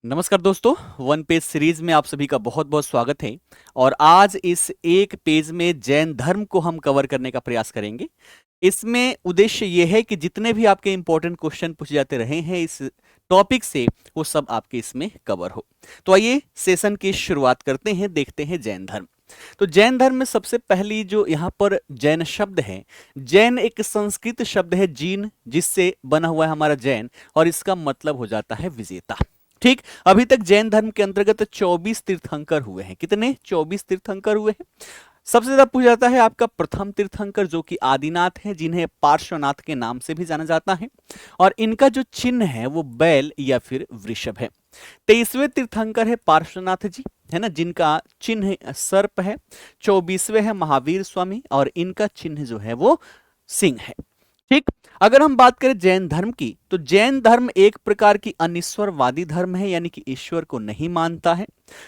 नमस्कार दोस्तों, one page series में आप सभी का बहुत बहुत स्वागत है। और आज इस एक पेज में जैन धर्म को हम कवर करने का प्रयास करेंगे। इसमें उद्देश्य यह है कि जितने भी आपके इंपॉर्टेंट क्वेश्चन पूछे जाते रहे हैं इस टॉपिक से, वो सब आपके इसमें कवर हो। तो आइए सेशन की शुरुआत करते हैं, देखते हैं जैन धर्म। तो जैन धर्म में सबसे पहली जो यहाँ पर जैन शब्द है, जैन एक संस्कृत शब्द है जीन, जिससे बना हुआ है हमारा जैन, और इसका मतलब हो जाता है विजेता। ठीक, अभी तक जैन धर्म के अंतर्गत 24 तीर्थंकर हुए हैं। कितने? 24 तीर्थंकर हुए हैं। सबसे ज्यादा पूछा जाता है आपका प्रथम तीर्थंकर, जो कि आदिनाथ है, जिन्हें पार्श्वनाथ के नाम से भी जाना जाता है। और इनका जो चिन्ह है वो बैल या फिर वृषभ है। 23वें तीर्थंकर है पार्श्वनाथ जी, है ना, जिनका चिन्ह सर्प है। 24वें है महावीर स्वामी, और इनका चिन्ह जो है वो सिंह है। ठीक, अगर हम बात करें जैन धर्म की, तो जैन धर्म एक प्रकार की अनिश्वरवादी धर्म है, यानी कि ईश्वर को नहीं मानता है।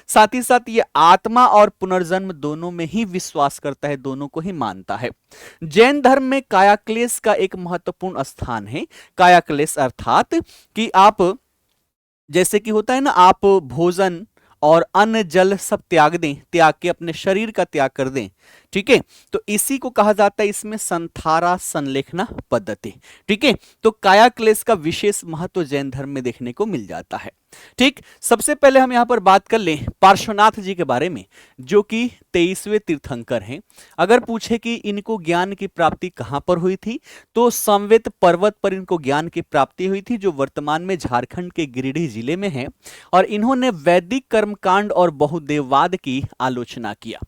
साथ ही साथ ये आत्मा और पुनर्जन्म दोनों में ही विश्वास करता है, दोनों को ही मानता है। जैन धर्म में कायाक्लेश का एक महत्वपूर्ण स्थान है। कायाक्लेश अर्थात कि आप, जैसे कि होता है ना, आप भोजन और अन्न जल सब त्याग दें, त्याग के अपने शरीर का त्याग कर दें। ठीक है, तो इसी को कहा जाता है इसमें संथारा संलेखना पद्धति। ठीक है, तो कायाक्लेश का विशेष महत्व जैन धर्म में देखने को मिल जाता है। ठीक, सबसे पहले हम यहां पर बात कर लें पार्श्वनाथ जी के बारे में, जो कि 23वें तीर्थंकर हैं। अगर पूछे कि इनको ज्ञान की प्राप्ति कहां पर हुई थी, तो संवेत पर्वत पर इनको ज्ञान की प्राप्ति हुई थी, जो वर्तमान में झारखंड के गिरिडीह जिले में है। और इन्होंने वैदिक कर्मकांड और बहुदेववाद की आलोचना किया।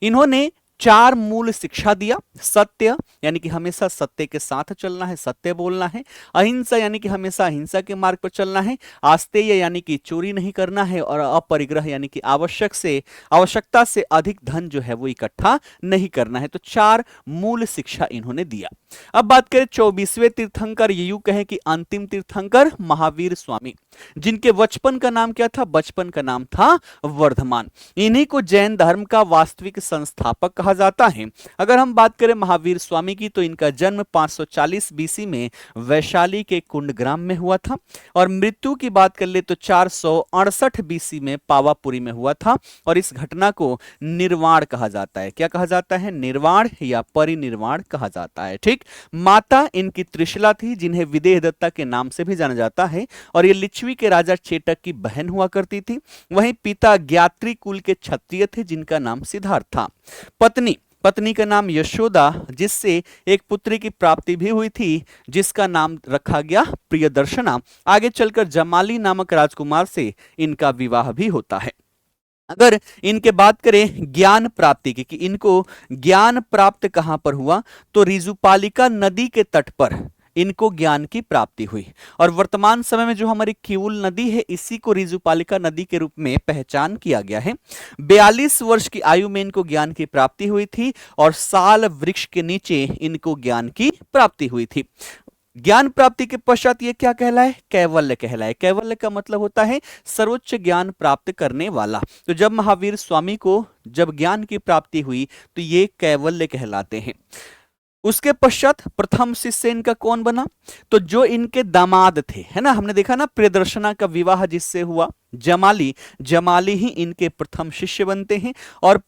इन्होंने 4 मूल शिक्षा दिया। सत्य, यानी कि हमेशा सत्य के साथ चलना है, सत्य बोलना है। अहिंसा, यानी कि हमेशा अहिंसा के मार्ग पर चलना है। आस्तेय, यानी कि चोरी नहीं करना है। और अपरिग्रह, यानी कि आवश्यकता से अधिक धन जो है वो इकट्ठा नहीं करना है। तो 4 मूल शिक्षा इन्होंने दिया। अब बात करें 24वें तीर्थंकर, ये यूं कहें कि अंतिम तीर्थंकर महावीर स्वामी, जिनके बचपन का नाम क्या था? बचपन का नाम था वर्धमान। इन्हीं को जैन धर्म का वास्तविक संस्थापक कहा जाता है। अगर हम बात करें महावीर स्वामी की, तो इनका जन्म 540 बीसी में वैशाली के कुंडग्राम में हुआ था। और मृत्यु की बात कर ले तो 468 बीसी में पावापुरी में हुआ था। और इस घटना को निर्वाण कहा जाता है। क्या कहा जाता है? निर्वाण या परिनिर्वाण कहा जाता है। ठीक, माता इनकी त्रिशला थी, जिन्हें विदेह दत्ता के नाम से भी जाना जाता है। और ये लिच्छवी के राजा चेटक की बहन हुआ करती थी। वहीं पिता ज्ञात्री कुल के क्षत्रिय थे, जिनका नाम सिद्धार्थ था। पत्नी का नाम यशोदा, जिससे एक पुत्री की प्राप्ति भी हुई थी, जिसका नाम रखा गया प्रियदर्शना। आगे चलकर जमाली नामक राजकुमार से इनका विवाह भी होता है। अगर इनके बात करें ज्ञान प्राप्ति की, कि इनको ज्ञान प्राप्त कहां पर हुआ, तो रिजुपालिका नदी के तट पर इनको ज्ञान की प्राप्ति हुई। और वर्तमान समय में जो हमारी किऊल नदी है, इसी को रिजुपालिका नदी के रूप में पहचान किया गया है। 42 वर्ष की आयु में इनको ज्ञान की प्राप्ति हुई थी। और साल वृक्ष के नीचे इनको ज्ञान की प्राप्ति हुई थी। ज्ञान प्राप्ति के पश्चात ये क्या कहलाए? कैवल्य कहलाए। कैवल्य का मतलब होता है सर्वोच्च ज्ञान प्राप्त करने वाला। तो जब महावीर स्वामी को जब ज्ञान की प्राप्ति हुई, तो ये कैवल्य कहलाते हैं। उसके पश्चात प्रथम शिष्य इनका कौन बना? तो जो इनके दामाद थे, है ना, हमने देखा ना प्रियदर्शना का विवाह जिससे हुआ, जमाली ही इनके प्रथम शिष्य बनते हैं। और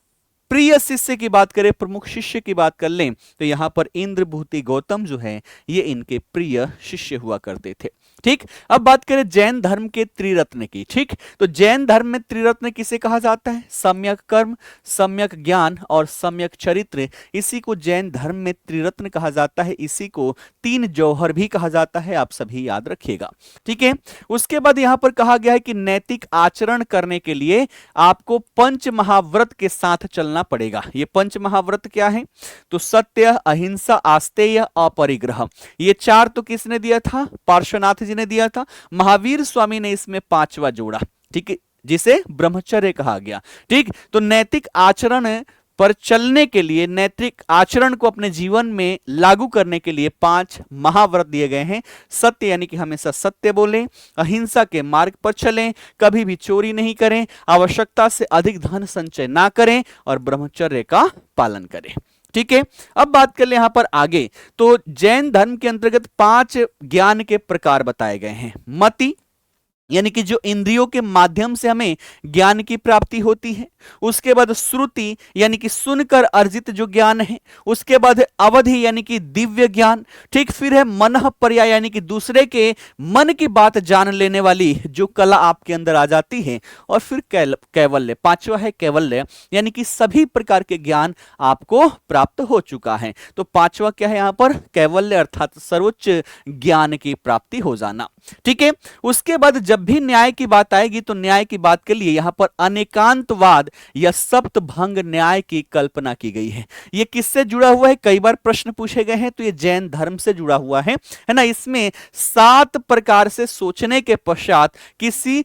प्रिय शिष्य की बात करें, प्रमुख शिष्य की बात कर लें, तो यहां पर इंद्रभूति गौतम जो है, ये इनके प्रिय शिष्य हुआ करते थे। ठीक, अब बात करें जैन धर्म के त्रिरत्न की। ठीक, तो जैन धर्म में त्रिरत्न किसे कहा जाता है? सम्यक कर्म, सम्यक ज्ञान और सम्यक चरित्र। इसी को जैन धर्म में त्रिरत्न कहा जाता है। इसी को 3 जौहर भी कहा जाता है, आप सभी याद रखिएगा। ठीक है, उसके बाद यहां पर कहा गया है कि नैतिक आचरण करने के लिए आपको पंच महाव्रत के साथ चलना पड़ेगा। ये पंच महाव्रत क्या है? तो सत्य, अहिंसा, आस्तेय, अपरिग्रह। ये 4 तो किसने दिया था? पार्श्वनाथ जी ने दिया था। महावीर स्वामी ने इसमें 5वां जोड़ा। ठीक है, जिसे ब्रह्मचर्य कहा गया। ठीक, तो नैतिक आचरण पर चलने के लिए, नैतिक आचरण को अपने जीवन में लागू करने के लिए 5 महाव्रत दिए गए हैं। सत्य, यानी कि हमेशा सत्य बोलें, अहिंसा के मार्ग पर चलें, कभी भी चोरी नहीं करें, आवश्यकता से अधिक धन संचय ना करें, और ब्रह्मचर्य का पालन करें। ठीक है, अब बात कर ले यहां पर आगे। तो जैन धर्म के अंतर्गत 5 ज्ञान के प्रकार बताए गए हैं। मति, यानी कि जो इंद्रियों के माध्यम से हमें ज्ञान की प्राप्ति होती है। उसके बाद श्रुति यानी कि सुनकर अर्जित जो ज्ञान है। उसके बाद है अवधि यानी कि दिव्य ज्ञान। ठीक, फिर है मनः पर्याय यानी कि दूसरे के मन की बात जान लेने वाली जो कला आपके अंदर आ जाती है। और फिर कैवल्य, पांचवा है कैवल्य यानी कि सभी प्रकार के ज्ञान आपको प्राप्त हो चुका है। तो पांचवा क्या है यहां पर, कैवल्य अर्थात सर्वोच्च ज्ञान की प्राप्ति हो जाना। ठीक है, उसके बाद जब भी न्याय की बात आएगी तो न्याय की बात के लिए यहां पर अनेकांतवाद या सप्तभंग न्याय की कल्पना की गई है। यह किससे जुड़ा हुआ है, कई बार प्रश्न पूछे गए हैं, तो यह जैन धर्म से जुड़ा हुआ है ना। इसमें 7 प्रकार से सोचने के पश्चात किसी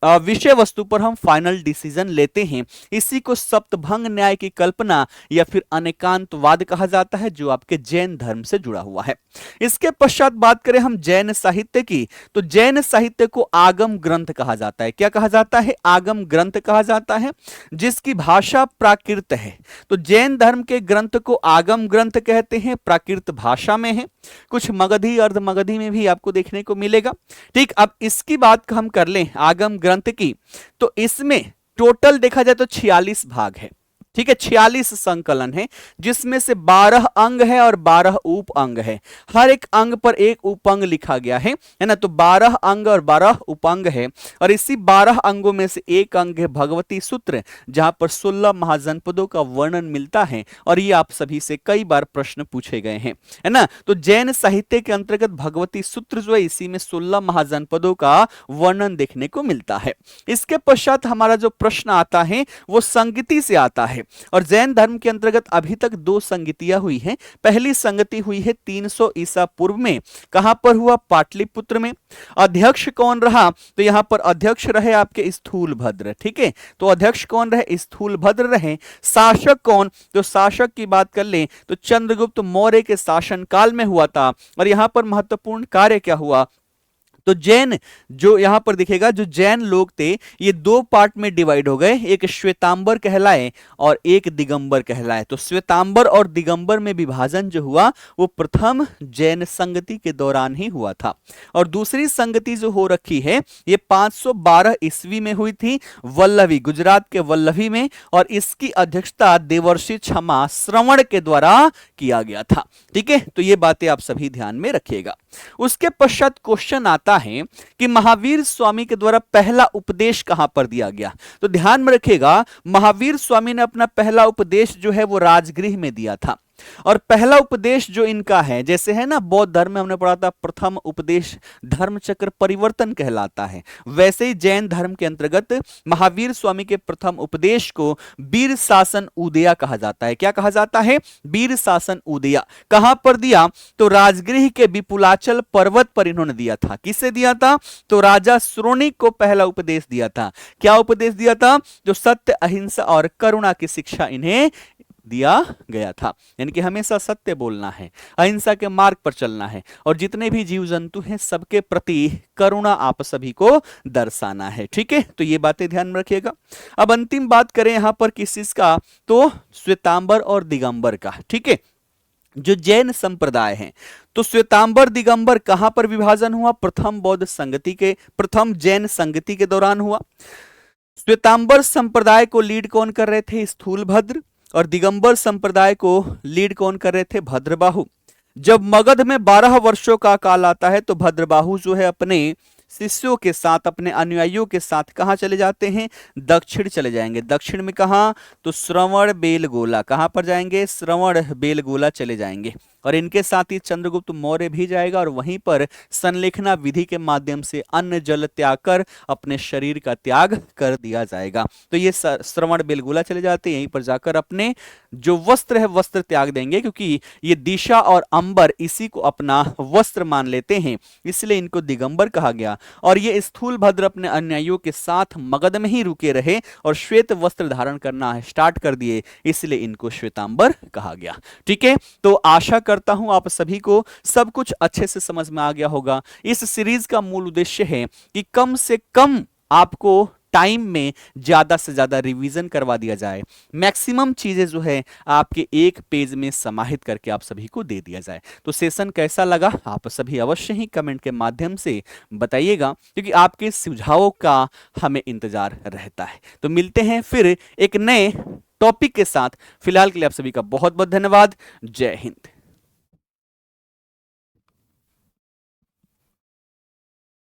विषय वस्तु पर हम फाइनल डिसीजन लेते हैं। इसी को सप्तभंग न्याय की कल्पना या फिर अनेकांतवाद कहा जाता है, जो आपके जैन धर्म से जुड़ा हुआ है। इसके पश्चात बात करें हम जैन साहित्य की, तो जैन साहित्य को आगम ग्रंथ कहा जाता है। क्या कहा जाता है, आगम ग्रंथ कहा जाता है, जिसकी भाषा प्राकृत है। तो जैन धर्म के ग्रंथ को आगम ग्रंथ कहते हैं, प्राकृत भाषा में है। कुछ मगधी अर्ध मगधी में भी आपको देखने को मिलेगा। ठीक, अब इसकी बात हम कर लें आगम ग्रंथ की, तो इसमें टोटल देखा जाए तो 46 भाग है। ठीक है, 46 संकलन है, जिसमें से 12 अंग है और 12 उप अंग है। हर एक अंग पर एक उपअंग लिखा गया है ना। तो 12 अंग और 12 उपअंग है। और इसी 12 अंगों में से एक अंग है भगवती सूत्र, जहां पर 16 महाजनपदों का वर्णन मिलता है। और ये आप सभी से कई बार प्रश्न पूछे गए हैं, है ना। तो जैन साहित्य के अंतर्गत भगवती सूत्र जो है, इसी में 16 महाजनपदों का वर्णन देखने को मिलता है। इसके पश्चात हमारा जो प्रश्न आता है वो संगति से आता है। और जैन धर्म के अंतर्गत अभी तक 2 संगतियां हुई हैं। पहली संगति हुई है 300 ईसा पूर्व में। कहां पर हुआ, पाटलिपुत्र में। अध्यक्ष कौन रहा, तो यहां पर अध्यक्ष रहे आपके स्थूलभद्र। ठीक है, तो अध्यक्ष कौन रहे, स्थूलभद्र रहे। शासक कौन, तो शासक की बात कर ले तो चंद्रगुप्त मौर्य के शासन काल में हुआ था। और यहां पर महत्वपूर्ण कार्य क्या हुआ, तो जैन जो यहां पर दिखेगा, जो जैन लोग थे ये 2 पार्ट में डिवाइड हो गए, एक श्वेतांबर कहलाए और एक दिगंबर कहलाए। तो श्वेतांबर और दिगंबर में विभाजन जो हुआ वो प्रथम जैन संगति के दौरान ही हुआ था। और दूसरी संगति जो हो रखी है ये 512 ईस्वी में हुई थी, वल्लभी, गुजरात के वल्लभी में। और इसकी अध्यक्षता देवर्षि क्षमा श्रवण के द्वारा किया गया था। ठीक है, तो ये बातें आप सभी ध्यान में रखिएगा। उसके पश्चात क्वेश्चन आता है कि महावीर स्वामी के द्वारा पहला उपदेश कहां पर दिया गया। तो ध्यान में रखिएगा, महावीर स्वामी ने अपना पहला उपदेश जो है वो राजगृह में दिया था। और पहला उपदेश जो इनका है, जैसे है ना बौद्ध धर्म में हमने पढ़ा था प्रथम उपदेश धर्म चक्र परिवर्तन कहलाता है, वैसे ही जैन धर्म के अंतर्गत महावीर स्वामी के प्रथम उपदेश को वीर शासन उदया कहा जाता है। क्या कहा जाता है, वीर शासन उदया। कहां पर दिया, तो राजगृह के विपुलाचल पर्वत पर इन्होंने दिया था। किसे दिया था, तो राजा श्रोणिक को पहला उपदेश दिया था। क्या उपदेश दिया था, जो सत्य अहिंसा और करुणा की शिक्षा इन्हें दिया गया था। यानी कि हमेशा सत्य बोलना है, अहिंसा के मार्ग पर चलना है, और जितने भी जीव जंतु हैं सबके प्रति करुणा आप सभी को दर्शाना है। ठीक है, तो ये बातें ध्यान में रखिएगा। अब अंतिम बात करें यहां पर किस चीज का, तो श्वेतांबर और दिगंबर का। ठीक है, जो जैन संप्रदाय है, तो श्वेतांबर दिगंबर कहां पर विभाजन हुआ, प्रथम बौद्ध संगति के, प्रथम जैन संगति के दौरान हुआ। श्वेतांबर संप्रदाय को लीड कौन कर रहे थे, स्थूलभद्र। और दिगंबर संप्रदाय को लीड कौन कर रहे थे, भद्रबाहु। जब मगध में 12 वर्षों का काल आता है तो भद्रबाहु जो है अपने शिष्यों के साथ, अपने अनुयायियों के साथ कहां चले जाते हैं, दक्षिण चले जाएंगे। दक्षिण में कहां, तो श्रवण बेलगोला। कहां पर जाएंगे, श्रवण बेलगोला चले जाएंगे। और इनके साथ ही चंद्रगुप्त मौर्य भी जाएगा और वहीं पर संलेखना विधि के माध्यम से अन्न जल त्याग कर अपने शरीर का त्याग कर दिया जाएगा। तो ये श्रवण बेलगोला चले जाते हैं, यहीं पर जाकर अपने जो वस्त्र है वस्त्र त्याग देंगे, क्योंकि ये दिशा और अंबर इसी को अपना वस्त्र मान लेते हैं, इसलिए इनको दिगंबर कहा गया। और ये स्थूलभद्र अपने अनुयायियों के साथ मगध में ही रुके रहे और श्वेत वस्त्र धारण करना स्टार्ट कर दिए, इसलिए इनको श्वेतांबर कहा गया। ठीक है, तो आशा करता हूं आप सभी को सब कुछ अच्छे से समझ में आ गया होगा। इस सीरीज का मूल उद्देश्य है कि कम से कम आपको टाइम में ज्यादा से ज्यादा रिवीजन करवा दिया जाए, मैक्सिमम चीजें जो है आपके एक पेज में समाहित करके आप सभी को दे दिया जाए। तो सेशन कैसा लगा आप सभी अवश्य ही कमेंट के माध्यम से बताइएगा, क्योंकि आपके सुझावों का हमें इंतजार रहता है। तो मिलते हैं फिर एक नए टॉपिक के साथ। फिलहाल के लिए आप सभी का बहुत बहुत धन्यवाद। जय हिंद।